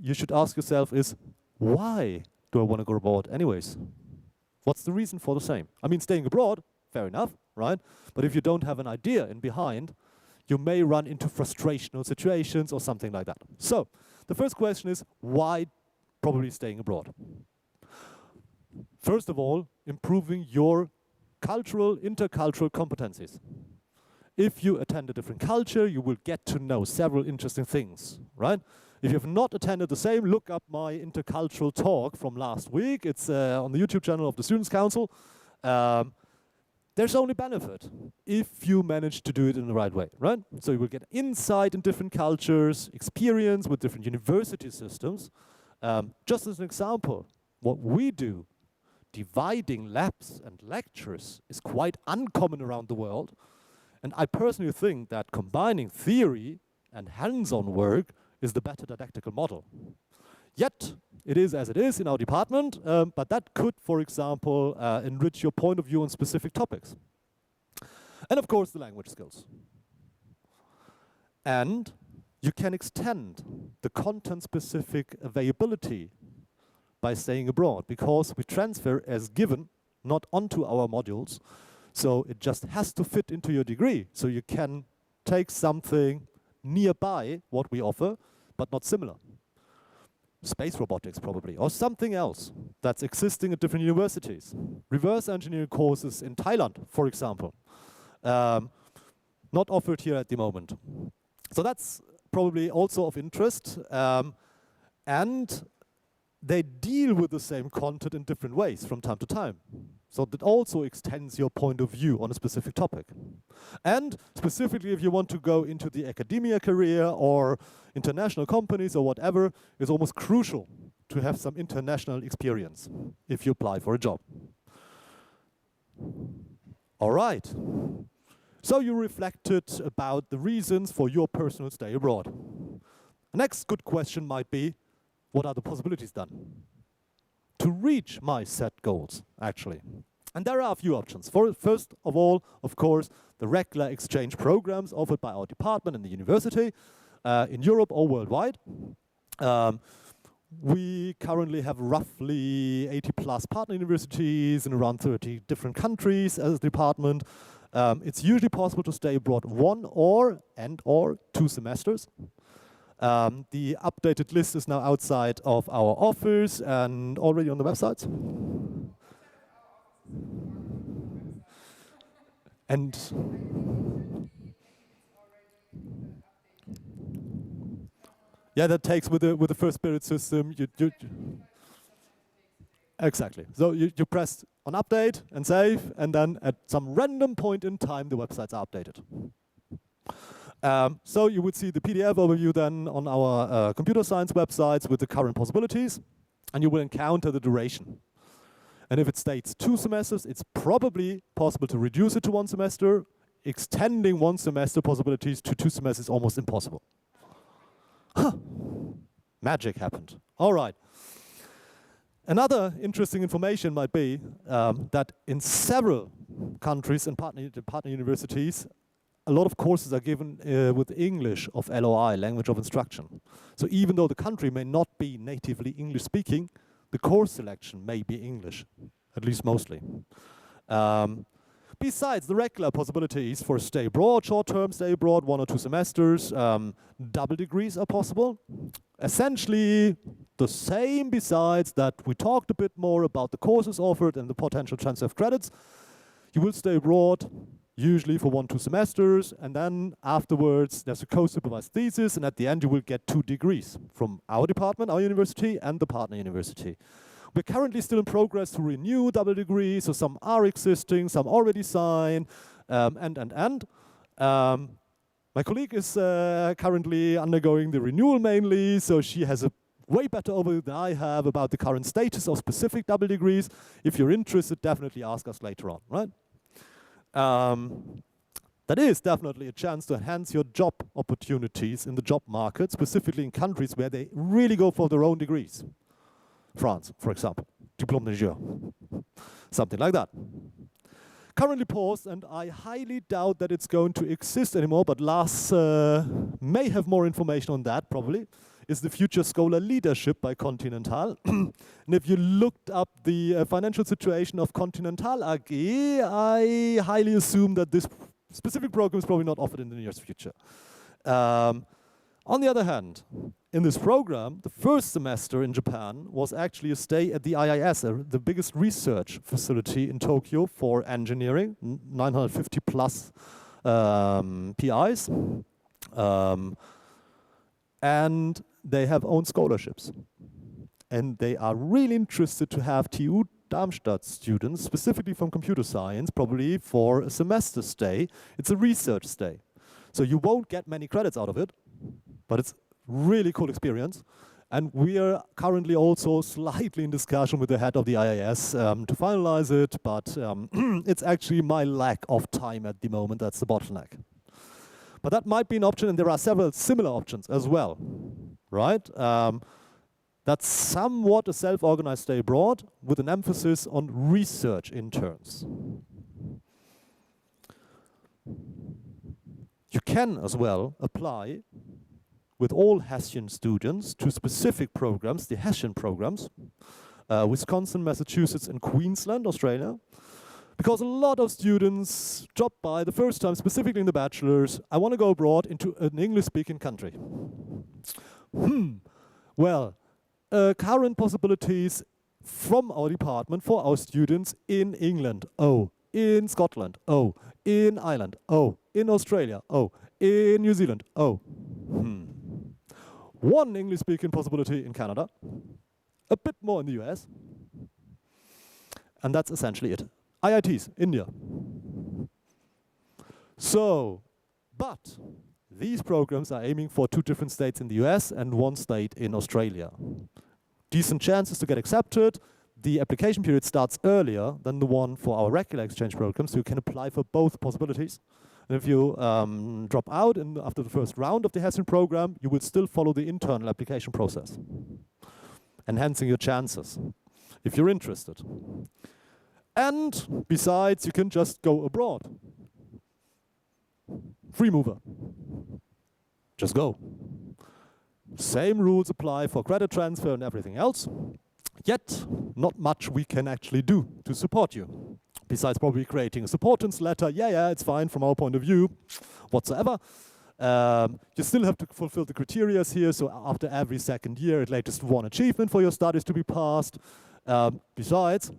you should ask yourself is, why do I want to go abroad anyways? What's the reason for the same? I mean, staying abroad, fair enough, right? But if you don't have an idea in behind, you may run into frustrational situations or something like that. So, the first question is, why probably staying abroad? First of all, improving your cultural, intercultural competencies. If you attend a different culture, you will get to know several interesting things, right? If you have not attended the same, look up my intercultural talk from last week. It's on the YouTube channel of the Students' Council. There's only benefit if you manage to do it in the right way, right? So you will get insight in different cultures, experience with different university systems. Just as an example, what we do, dividing labs and lectures, is quite uncommon around the world. And I personally think that combining theory and hands-on work is the better didactical model. Yet, it is as it is in our department, but that could, for example, enrich your point of view on specific topics. And of course, the language skills. And you can extend the content-specific availability by staying abroad, because we transfer as given, not onto our modules. So it just has to fit into your degree. So you can take something nearby what we offer, but not similar. Space robotics probably, or something else that's existing at different universities. Reverse engineering courses in Thailand, for example. Not offered here at the moment. So that's probably also of interest. And they deal with the same content in different ways from time to time. So that also extends your point of view on a specific topic. And specifically if you want to go into the academia career or international companies or whatever, it's almost crucial to have some international experience if you apply for a job. All right. So you reflected about the reasons for your personal stay abroad. The next good question might be, what are the possibilities then to reach my set goals, actually? And there are a few options. First of all, of course, the regular exchange programs offered by our department and the university in Europe or worldwide. We currently have roughly 80+ partner universities in around 30 different countries as a department. It's usually possible to stay abroad 1 or 2 semesters. The updated list is now outside of our office and already on the websites. And yeah, that takes with the first spirit system. Exactly. So you press on update and save, and then at some random point in time, the websites are updated. So you would see the PDF overview then on our computer science websites with the current possibilities, and you will encounter the duration. And if it states 2 semesters, it's probably possible to reduce it to 1 semester. Extending 1 semester possibilities to 2 semesters is almost impossible. Huh. Magic happened. All right. Another interesting information might be that in several countries and partner universities, a lot of courses are given with English of LOI, language of instruction. So even though the country may not be natively English speaking, the course selection may be English, at least mostly. Besides the regular possibilities for stay abroad, short-term stay abroad, 1 or 2 semesters, double degrees are possible. Essentially the same, besides that we talked a bit more about the courses offered and the potential transfer of credits. You will stay abroad usually for 1 or 2 semesters, and then afterwards there's a co-supervised thesis, and at the end you will get 2 degrees from our department, our university, and the partner university. We're currently still in progress to renew double degrees, so some are existing, some already signed, and. My colleague is currently undergoing the renewal mainly, so she has a way better overview than I have about the current status of specific double degrees. If you're interested, definitely ask us later on, right? That is definitely a chance to enhance your job opportunities in the job market, specifically in countries where they really go for their own degrees. France, for example, diplôme d'ingénieur, something like that. Currently paused, and I highly doubt that it's going to exist anymore, but Lars may have more information on that, probably. is the Future Scholar Leadership by Continental. And if you looked up the financial situation of Continental AG, I highly assume that this specific program is probably not offered in the near future. On the other hand, in this program, the first semester in Japan was actually a stay at the IIS, the biggest research facility in Tokyo for engineering, 950 plus PIs. And they have own scholarships. And they are really interested to have TU Darmstadt students, specifically from computer science, probably for a semester stay. It's a research stay. So you won't get many credits out of it, but it's really cool experience. And we are currently also slightly in discussion with the head of the IIS to finalize it, but it's actually my lack of time at the moment that's the bottleneck. But that might be an option, and there are several similar options as well, right? That's somewhat a self-organized stay abroad with an emphasis on research interns. You can as well apply with all Hessian students to specific programs, the Hessian programs, Wisconsin, Massachusetts, and Queensland, Australia, because a lot of students drop by the first time, specifically in the bachelor's, I want to go abroad into an English-speaking country. Well, current possibilities from our department for our students in England, in Scotland, in Ireland, in Australia, in New Zealand, One English-speaking possibility in Canada, a bit more in the US, and that's essentially it. IITs, India. So, but these programs are aiming for 2 different states in the US and 1 state in Australia. Decent chances to get accepted. The application period starts earlier than the one for our regular exchange program, so you can apply for both possibilities. And if you drop out after the first round of the Hessian program, you will still follow the internal application process, enhancing your chances, if you're interested. And besides, you can just go abroad. Free mover. Just go. Same rules apply for credit transfer and everything else. Yet, not much we can actually do to support you. Besides probably creating a supportance letter, yeah, it's fine from our point of view, whatsoever. You still have to fulfill the criteria here, so after every second year, at latest 1 achievement for your studies to be passed. Besides,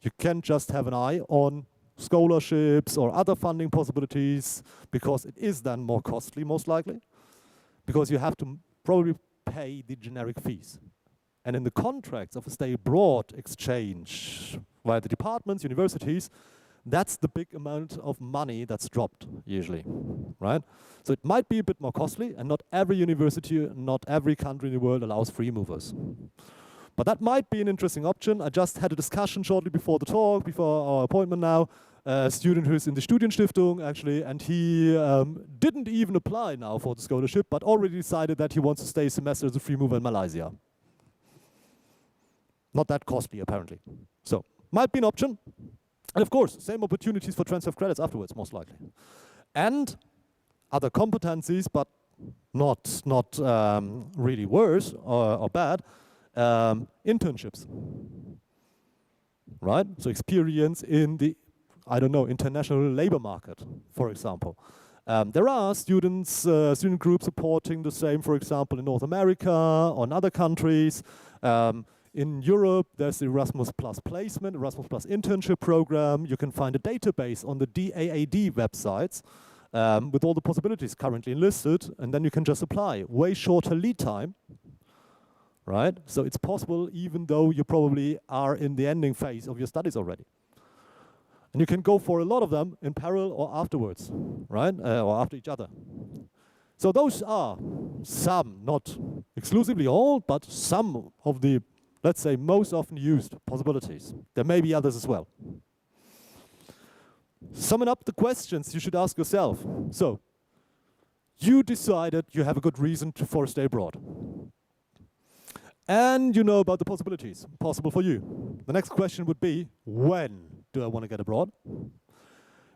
you can just have an eye on scholarships or other funding possibilities, because it is then more costly, most likely, because you have to probably pay the generic fees. And in the contracts of a stay abroad exchange via the departments, universities, that's the big amount of money that's dropped, usually, right? So it might be a bit more costly, and not every university, not every country in the world allows free movers. But that might be an interesting option. I just had a discussion shortly before the talk, before our appointment now, a student who's in the Studienstiftung, actually, and he didn't even apply now for the scholarship, but already decided that he wants to stay a semester as a free mover in Malaysia. Not that costly, apparently. So, might be an option. And of course, same opportunities for transfer of credits afterwards, most likely. And other competencies, but not really worse or bad, internships, right? So experience in the, I don't know, international labor market, for example. There are student groups supporting the same, for example, in North America or in other countries. In Europe, there's the Erasmus Plus placement, Erasmus Plus internship program. You can find a database on the DAAD websites with all the possibilities currently enlisted, and then you can just apply. Way shorter lead time, right? So it's possible even though you probably are in the ending phase of your studies already. And you can go for a lot of them in parallel or afterwards, right? Or after each other. So those are some, not exclusively all, but some of the, let's say, most often used possibilities. There may be others as well. Summing up the questions you should ask yourself. So, you decided you have a good reason for a stay abroad. And you know about the possibilities possible for you. The next question would be, when do I want to get abroad?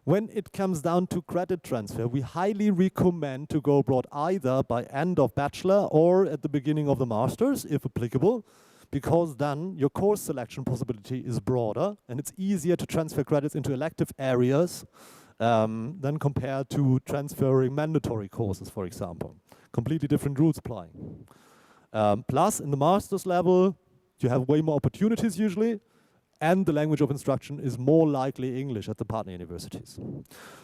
When it comes down to credit transfer, we highly recommend to go abroad either by end of bachelor or at the beginning of the master's, if applicable, because then your course selection possibility is broader and it's easier to transfer credits into elective areas than compared to transferring mandatory courses, for example. Completely different rules applying. Plus, in the master's level, you have way more opportunities usually, and the language of instruction is more likely English at the partner universities.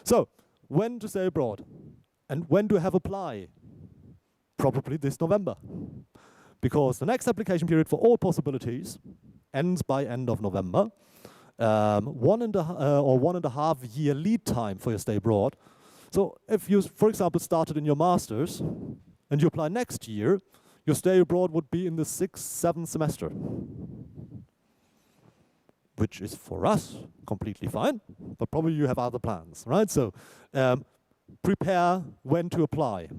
So, when to stay abroad? And when to have apply? Probably this November. Because the next application period for all possibilities ends by end of November. 1.5 year lead time for your stay abroad. So if you, for example, started in your master's and you apply next year, your stay abroad would be in the 6th, 7th semester, which is for us completely fine, but probably you have other plans, right? So prepare when to apply.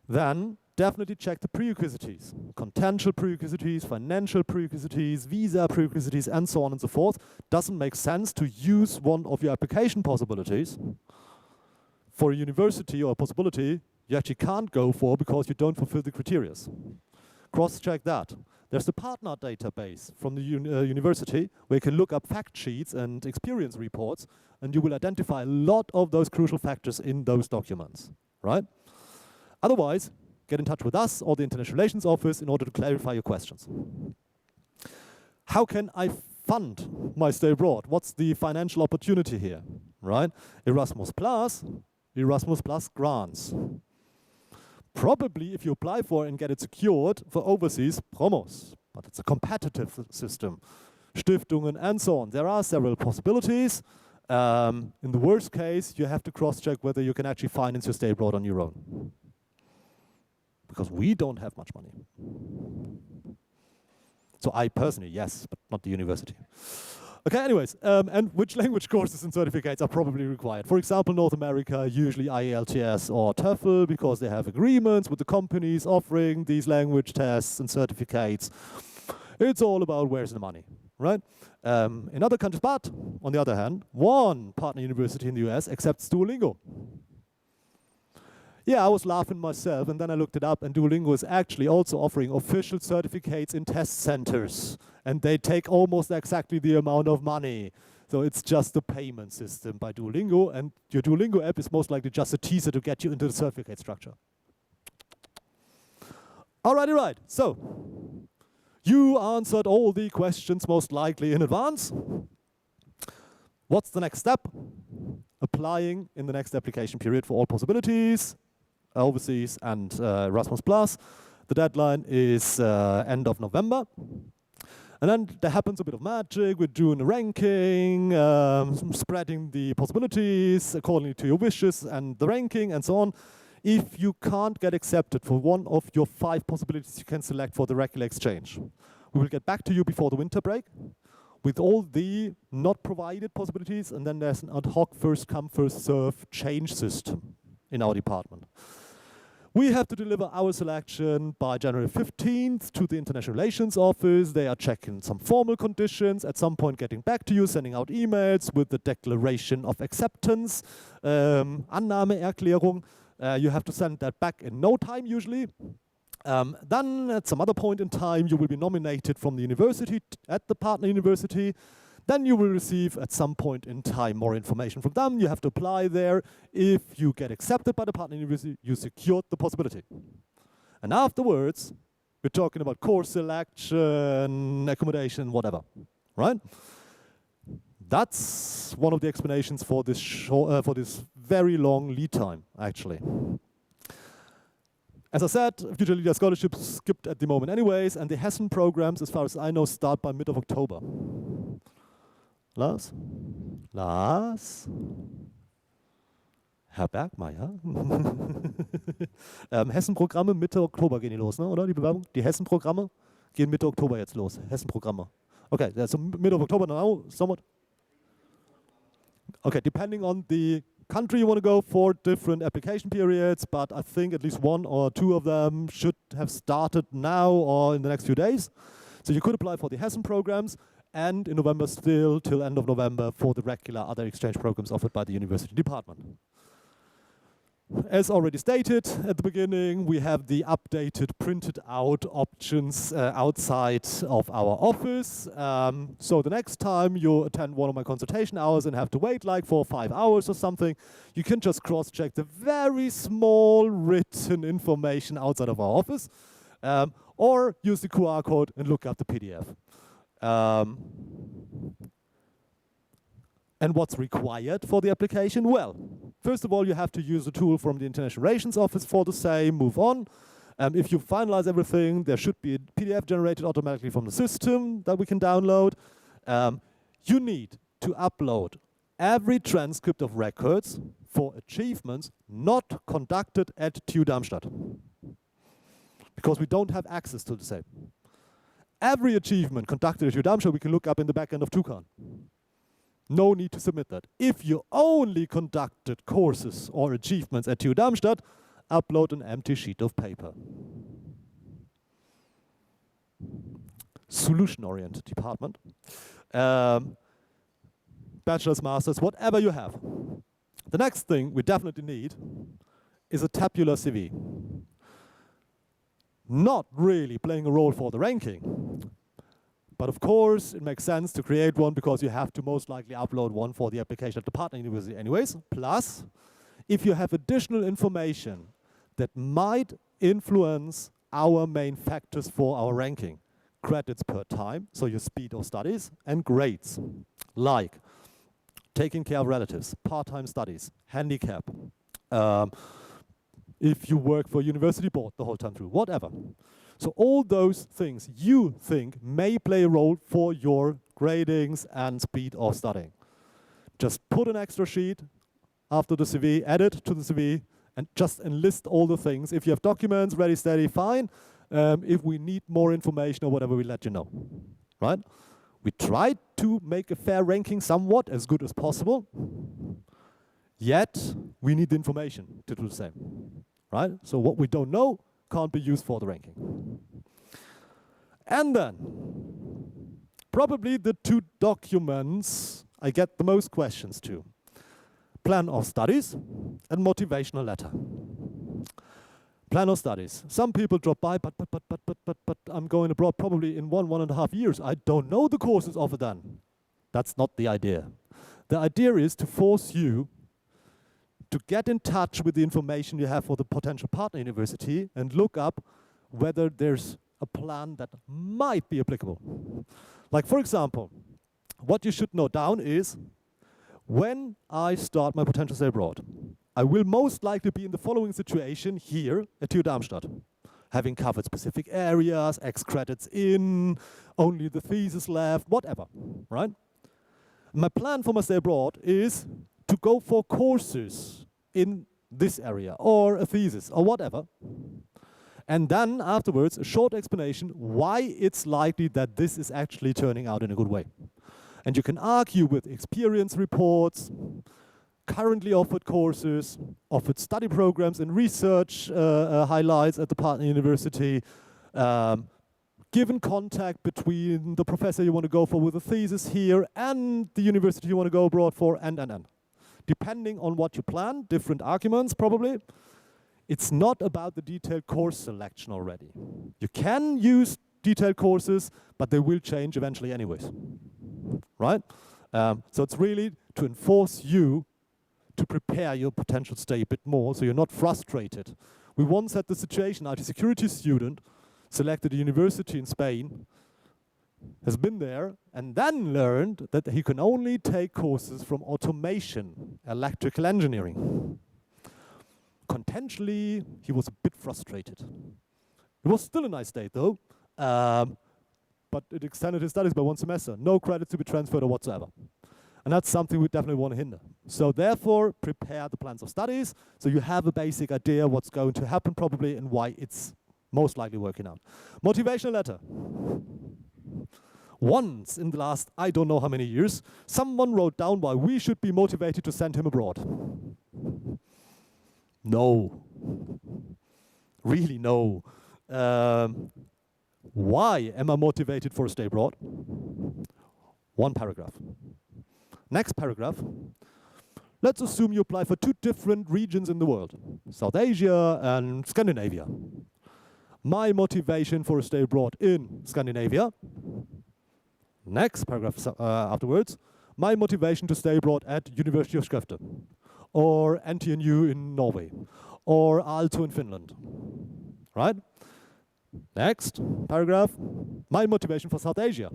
Then definitely check the prerequisites, contentious prerequisites, financial prerequisites, visa prerequisites, and so on and so forth. Doesn't make sense to use one of your application possibilities for a university or a possibility you actually can't go for because you don't fulfill the criteria. Cross-check that. There's the partner database from the university where you can look up fact sheets and experience reports, and you will identify a lot of those crucial factors in those documents, right? Otherwise, get in touch with us or the International Relations Office in order to clarify your questions. How can I fund my stay abroad? What's the financial opportunity here, right? Erasmus Plus grants. Probably if you apply for and get it secured for overseas, promos, but it's a competitive system. Stiftungen and so on. There are several possibilities. In the worst case, you have to cross-check whether you can actually finance your stay abroad on your own. Because we don't have much money. So I personally, yes, but not the university. Okay, anyways, and which language courses and certificates are probably required? For example, North America, usually IELTS or TOEFL, because they have agreements with the companies offering these language tests and certificates. It's all about where's the money, right? In other countries, but on the other hand, one partner university in the US accepts Duolingo. Yeah, I was laughing myself, and then I looked it up, and Duolingo is actually also offering official certificates in test centers, and they take almost exactly the amount of money. So it's just a payment system by Duolingo, and your Duolingo app is most likely just a teaser to get you into the certificate structure. Alrighty, right. So you answered all the questions most likely in advance. What's the next step? Applying in the next application period for all possibilities. Overseas and Erasmus Plus. The deadline is end of November. And then there happens a bit of magic. We're doing a ranking, spreading the possibilities according to your wishes and the ranking and so on. If you can't get accepted for one of your 5 possibilities, you can select for the regular exchange. We will get back to you before the winter break with all the not provided possibilities, and then there's an ad hoc first come, first serve change system in our department. We have to deliver our selection by January 15th to the International Relations Office. They are checking some formal conditions, at some point getting back to you, sending out emails with the declaration of acceptance, Annahmeerklärung. You have to send that back in no time usually. Then at some other point in time, you will be nominated from the university at the partner university. Then you will receive at some point in time more information from them. You have to apply there. If you get accepted by the partner university, you secured the possibility. And afterwards, we're talking about course selection, accommodation, whatever, right? That's one of the explanations for this very long lead time, actually. As I said, future leader scholarships skipped at the moment anyways, and the Hessen programs, as far as I know, start by mid of October. Lars? Herr Bergmeier? Hessen-Programme Mitte Oktober gehen die los, ne? Oder die Bewerbung? Die Hessen-Programme gehen Mitte Oktober jetzt los. Hessen-Programme. Okay, so mid of October now, somewhat. Okay, depending on the country you want to go for, different application periods, but I think at least 1 or 2 of them should have started now or in the next few days. So you could apply for the Hessen programs. and in November still till end of November for the regular other exchange programs offered by the university department. As already stated at the beginning, we have the updated printed out options outside of our office. So the next time you attend one of my consultation hours and have to wait like 4 or 5 hours or something, you can just cross-check the very small written information outside of our office, or use the QR code and look up the PDF. And what's required for the application? Well, first of all, you have to use a tool from the International Relations Office for the same, move on. If you finalize everything, there should be a PDF generated automatically from the system that we can download. You need to upload every transcript of records for achievements not conducted at TU Darmstadt, because we don't have access to the same. Every achievement conducted at TU Darmstadt we can look up in the backend of Tucan. No need to submit that. If you only conducted courses or achievements at TU Darmstadt, upload an empty sheet of paper. Solution-oriented department. Bachelor's, master's, whatever you have. The next thing we definitely need is a tabular CV. Not really playing a role for the ranking, but of course it makes sense to create one because you have to most likely upload one for the application at the partner university anyways. Plus, if you have additional information that might influence our main factors for our ranking, credits per time, so your speed of studies, and grades, like taking care of relatives, part-time studies, handicap, if you work for a university board the whole time through, whatever. So all those things you think may play a role for your gradings and speed of studying. Just put an extra sheet after the CV, add it to the CV, and just enlist all the things. If you have documents, ready, steady, fine. If we need more information or whatever, we'll let you know, right? We tried to make a fair ranking somewhat as good as possible, yet we need the information to do the same, right? So what we don't know can't be used for the ranking. And then, probably the two documents I get the most questions to: plan of studies and motivational letter. Plan of studies. Some people drop by, but I'm going abroad probably in 1.5 years. I don't know the courses offered then. That's not the idea. The idea is to force you to get in touch with the information you have for the potential partner university and look up whether there's a plan that might be applicable. Like, for example, what you should note down is, when I start my potential stay abroad, I will most likely be in the following situation here at TU Darmstadt, having covered specific areas, X credits in, only the thesis left, whatever, right? My plan for my stay abroad is to go for courses in this area, or a thesis, or whatever. And then afterwards, a short explanation why it's likely that this is actually turning out in a good way. And you can argue with experience reports, currently offered courses, offered study programs and research highlights at the partner university, given contact between the professor you want to go for with a thesis here and the university you want to go abroad for, and. Depending on what you plan, different arguments probably. It's not about the detailed course selection already. You can use detailed courses, but they will change eventually anyways, right? So it's really to enforce you to prepare your potential stay a bit more so you're not frustrated. We once had the situation, IT security student selected a university in Spain, has been there, and then learned that he can only take courses from automation, electrical engineering. Contentially, he was a bit frustrated. It was still a nice date though, but it extended his studies by 1 semester. No credits to be transferred or whatsoever. And that's something we definitely want to hinder. So therefore, prepare the plans of studies so you have a basic idea what's going to happen probably and why it's most likely working out. Motivational letter. Once in the last, I don't know how many years, someone wrote down why we should be motivated to send him abroad. No. Really no. Why am I motivated for a stay abroad? One paragraph. Next paragraph. Let's assume you apply for 2 different regions in the world, South Asia and Scandinavia. My motivation for a stay abroad in Scandinavia. Next paragraph afterwards. My motivation to stay abroad at University of Skövde, or NTNU in Norway, or Aalto in Finland, right? Next paragraph, my motivation for South Asia,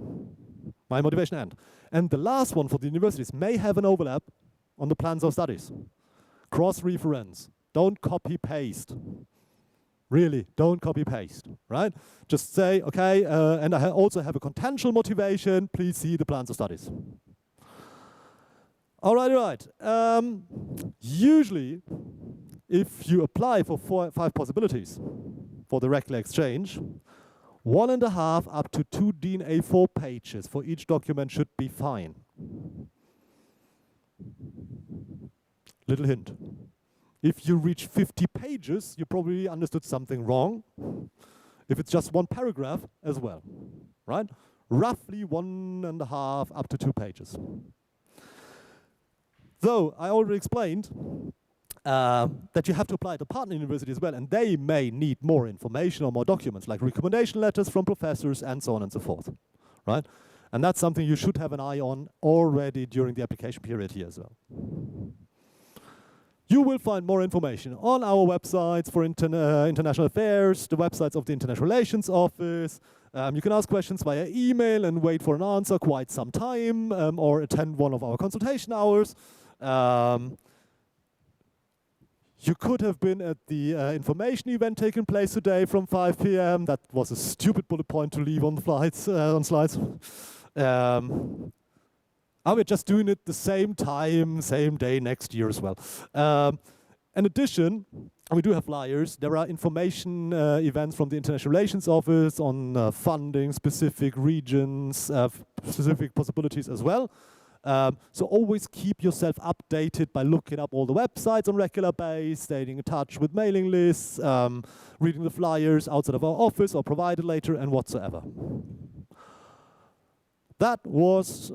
my motivation end. And the last one for the universities may have an overlap on the plans of studies. Cross-reference, don't copy-paste. Really, don't copy-paste, right? Just say, okay, and I also have a contentious motivation, please see the plans of studies. All right. Usually, if you apply for 5 possibilities for the regular exchange, 1.5 up to 2 DIN A4 pages for each document should be fine. Little hint. If you reach 50 pages, you probably understood something wrong. If it's just 1 paragraph, as well, right? Roughly 1.5 up to 2 pages. Though I already explained that you have to apply to partner university as well, and they may need more information or more documents, like recommendation letters from professors and so on and so forth, right? And that's something you should have an eye on already during the application period here as well. You will find more information on our websites for international affairs, the websites of the International Relations Office. You can ask questions via email and wait for an answer quite some time, or attend one of our consultation hours. You could have been at the information event taking place today from 5 p.m. That was a stupid bullet point to leave on the slides. We're just doing it the same time, same day next year as well. In addition, we do have flyers. There are information events from the International Relations Office on funding, specific regions, specific possibilities as well. So always keep yourself updated by looking up all the websites on regular basis, staying in touch with mailing lists, reading the flyers outside of our office or provided later, and whatsoever. That was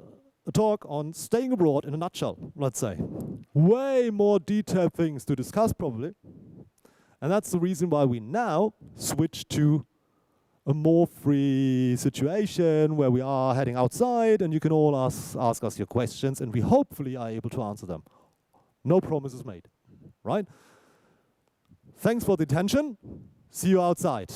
a talk on staying abroad in a nutshell, let's say. Way more detailed things to discuss probably. And that's the reason why we now switch to a more free situation where we are heading outside and you can all ask us your questions and we hopefully are able to answer them. No promises made, right? Thanks for the attention. See you outside.